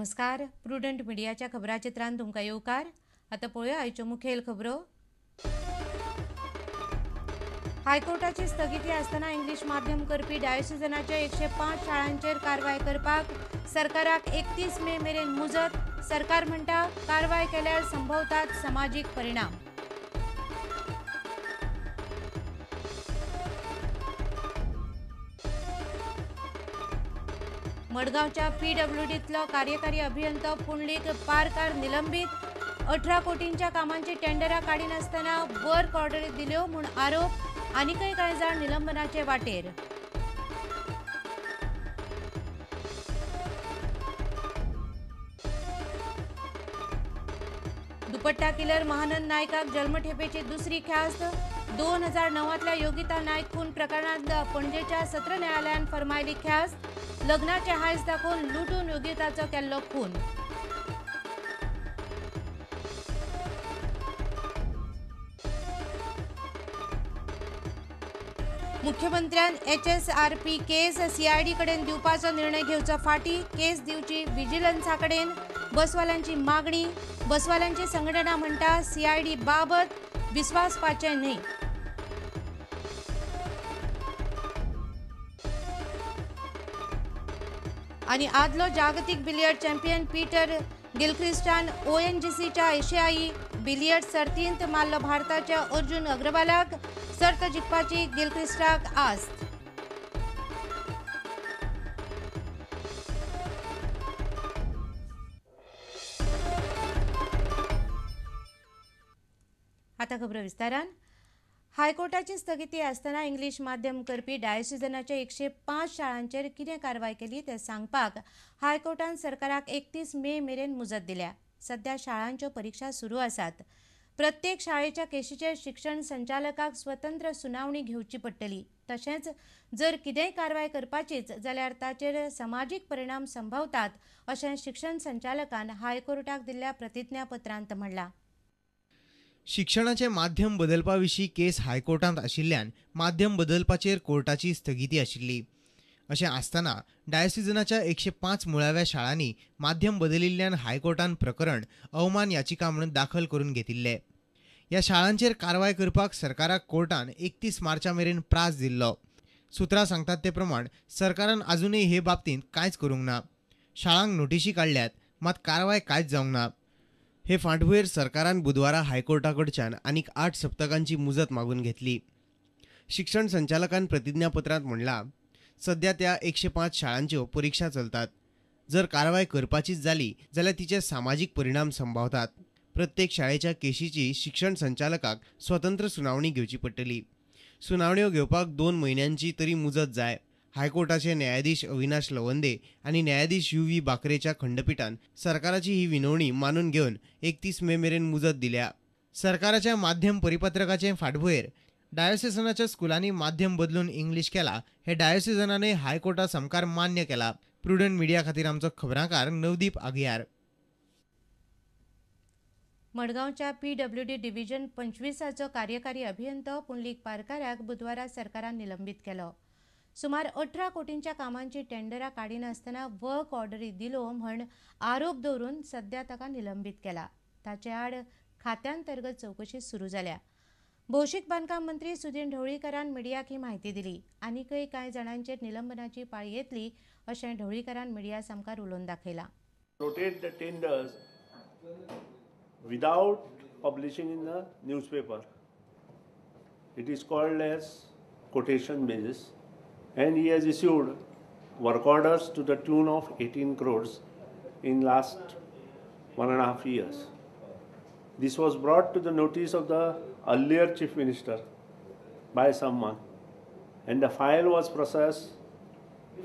नमस्कार. प्रुडंट मिडियाच्या खबराचित्रांत तुमकां येवकार. आतां पळोवया आयच्यो मुखेल खबरो. हायकोर्टाची स्थगिती आसतना इंग्लीश माध्यम करपी डायोसिजनाच्या 105 शाळांचेर कारवाय करपाक सरकाराक 31 मे मेरेन मुजत. सरकार म्हणटा कारवाय केल्यार संभवतात समाजीक परिणाम. मडगांवच्या PWDंतलो कार्यकारी अभियंतो पुंडलीक पारकार निलंबीत. 18 कोटींच्या कामांची टेंडरां काडिनासतना वर्क ऑर्डरी दिल्यो म्हूण आरोप. आनीकय कांय जाण निलंबनाचे वाटेर. दुपट्टा किलर महानंद नायकाक जल्मठेपेची दुसरी ख्यास्त. 2009तल्या योगिता नायक खून प्रकरणांत पणजेच्या सत्र न्यायालयान फरमायली ख्यास्त. लग्नाचे हायस दाखोवन लुटून योगिताचो केल्लो खून. मुख्यमंत्र्यान HSRP केस CID कडेन दिवपाचो निर्णय घेवचो फाटीं. केस दिवची विजिलन्सा कडेन बसवाल्यांची मागणी. बसवाल्यांची संघटना म्हणटा CID बाबत विस्वासपाचें न्हय. आनी आदलो जागतीक बिलियर्ड चॅम्पियन पीटर गिलक्रिस्टान ONGCच्या एशियाई बिलियर्ड सर्तींत मारलो भारताच्या अर्जुन अग्रवालाक. सर्त जिखपाची गिलक्रिस्टाक आस्त. आतां खबरो विस्तारान. हायकोर्टाची स्थगिती आसतना इंग्लीश माध्यम करपी डायोसिजनाच्या 105 शाळांचेर कितें कारवाय केली तें सांगपाक हायकोर्टान सरकाराक 31 मे मेरेन मुजत दिल्या. सध्या शाळांच्यो परीक्षा सुरू आसात. प्रत्येक शाळेच्या केशीचेर शिक्षण संचालकाक स्वतंत्र सुनावणी घेवची पडटली. तशेंच जर कितेंय कारवाय करपाचीच जाल्यार ताचेर समाजीक परिणाम संभवतात अशें शिक्षण संचालकान हायकोर्टाक दिल्ल्या प्रतिज्ञापत्रांत म्हणलां. शिक्षणाचे माध्यम बदलपा विशीं केस हायकोर्टांत आशिल्ल्यान माध्यम बदलपाचेर कोर्टाची स्थगिती आशिल्ली. अशें आसतना डायोसिजनाच्या 105 मुळाव्या शाळांनी माध्यम बदलिल्ल्यान हायकोर्टान प्रकरण अवमान याचिका म्हणून दाखल करून घेतिल्लें. ह्या शाळांचेर कारवाय करपाक सरकाराक कोर्टान 31 मार्चा मेरेन प्रास दिल्लो. सुत्रां सांगतात ते प्रमाण सरकारान आजुनय हे बाबतींत कांयच करूंक ना. शाळांक नोटीशी काडल्यात, मात कारवाय कांयच जावंक ना. हे फाटभुंयेर सरकारान बुधवारा हायकोर्टाकडच्यान आनीक 8 सप्तकांची मुजत मागून घेतली. शिक्षण संचालकान प्रतिज्ञापत्रांत म्हणलां, सध्या त्या 105 शाळांच्यो परीक्षा चलतात. जर कारवाय करपाचीच जाली जाल्यार तिचे सामाजीक परिणाम संभवतात. प्रत्येक शाळेच्या केशीची शिक्षण संचालकाक स्वतंत्र सुनावणी घेवची पडटली. सुनावण्यो घेवपाक 2 म्हयन्यांची तरी मुजत जाय. हायकोर्टाचे न्यायाधीश अविनाश लवंदे आनी न्यायाधीश UV बाकरेच्या खंडपीठान सरकाराची ही विनवणी मानून घेवन 31 मे मेरेन मुजत दिल्या. सरकाराच्या माध्यम परिपत्रकाचे फाटभुंयेर डायोसिजनाच्या स्कुलांनी माध्यम बदलून इंग्लीश केला हे डायोसिजनाने हायकोर्टा समकार मान्य केला. प्रुडंट मिडिया खातीर आमचो खबराकार नवदीप आगियार. मडगांवच्या PWD डिव्हिजन 25चो कार्यकारी अभियंतो पुंडलीक पारकाराक बुधवारा सरकारान निलंबीत केलो. सुमार 18 कोटींच्या कामांची टेंडरां काडिनासतना वर्क ऑर्डरी दिल्यो म्हण आरोप दवरून सध्या ताका निलंबीत केला. ताचे आड खात्यांतर्गत चवकशी सुरू जाल्या. भौशीक बांदकाम मंत्री सुदीन ढवळीकरान मिडियाक ही म्हायती दिली. आनीकय कांय जाणांचेर निलंबनाची पाळी येतली अशें ढवळीकरान मिडिया समकार उलोवन दाखयलां. Rotate the tenders without publishing in the newspaper. It is called as quotation basis, and he has issued work orders to the tune of 18 crores in last 1.5 years. This was brought to the notice of the earlier Chief Minister by someone, and the file was processed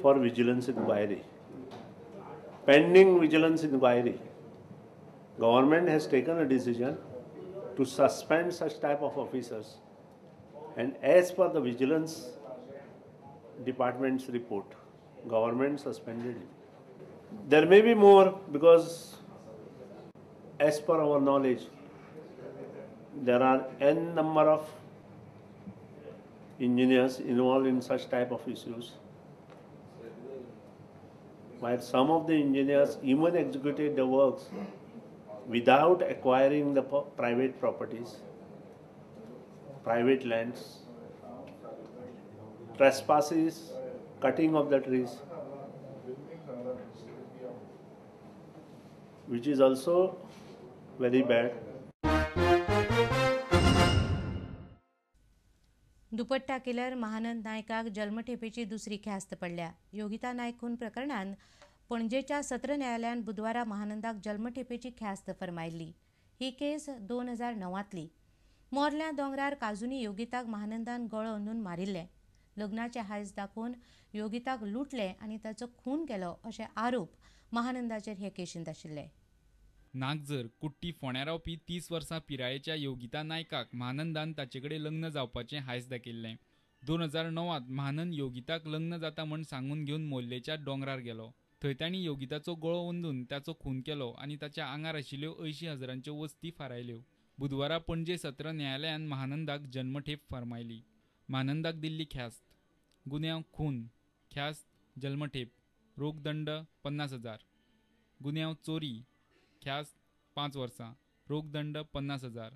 for vigilance inquiry. Pending vigilance inquiry, government has taken a decision to suspend such type of officers, and as per the vigilance department's report, government suspended him. There may be more because as per our knowledge, there are n number of engineers involved in such type of issues. where some of the engineers even executed the works without acquiring the private properties, private lands, trespasses, cutting of the trees, which is also very bad. Dupatta killer Mahanand नायकाक जल्मठेपेची दुसरी ख्यास्त पडल्या. योगिता नायक खून प्रकरणात पणजेच्या सत्र न्यायालयान बुधवारा महानंदाक जल्मठेपेची ख्यास्त फरमायल्ली. ही केस 2009तली. मोरल्या दोंगरार काजूनी योगिताक महानंदान गळो ओंदून मारिल्ले. लग्नाचे हायज दाखोवन योगिताक लुटले आनी ताचो खून केलो अशे आरोप महानंदाचेर हे केशींत आशिल्ले. नागजर कुट्टी फोंड्या रावपी 30 वर्सां पिरायेच्या योगिता नायकाक महानंदान ताचेकडेन लग्न जावपाचें हायस दाखयल्लें. 2009त महानंद योगिताक लग्न जाता म्हूण सांगून घेवन मोल्लेच्या दोंगरार गेलो. थंय तांणी योगिताचो गळो ओंदून ताचो खून केलो आनी ताच्या आंगार आशिल्ल्यो 80,000च्यो वस्ती फारायल्यो. बुधवारा पणजे सत्र न्यायालयान महानंदाक जल्मठेप फरमायली. महानंदाक दिल्ली ख्यास्त. गुन्यांव खून, ख्यास्त जल्मठेप, रोखदंड 50,000. गुन्यांव चोरी, ख्यास्त 5 वर्सां, रोखदंड 50,000.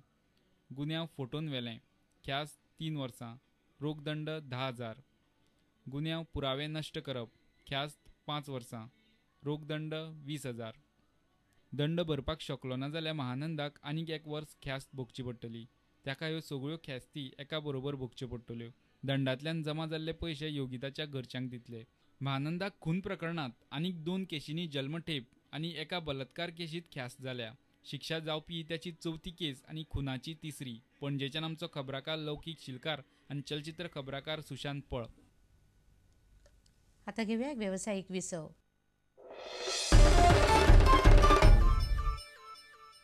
गुन्यांव फोटोवन व्हेलें, ख्यास्त 3 वर्सां, रोखदंड 10,000. गुन्यांव पुरावे नश्ट करप, ख्यास्त 5 वर्सां, रोखदंड 20,000. दंड भरपाक शकलो ना जाल्यार महानंदाक आनीक 1 वर्स ख्यास्त भोगची पडटली. ताका ह्यो सगळ्यो ख्यास्ती एका बरोबर भोगच्यो पडटल्यो. दंडांतल्यान जमा जाल्ले पयशे योगिताच्या घरच्यांक दितले. महानंदाक खून प्रकरणात आनीक 2 केशींनी जल्मठेप आनी एका बलात्कार केशींत ख्यास्त जाल्या. शिक्षा जावपी त्याची 4थी केस आनी खुनाची 3री. पणजेच्यान आमचो खबराकार लौकीक शिलकार आनी चलचित्र खबराकार सुशांत पळ. आता घेऊया एक व्यावसायिक विसव.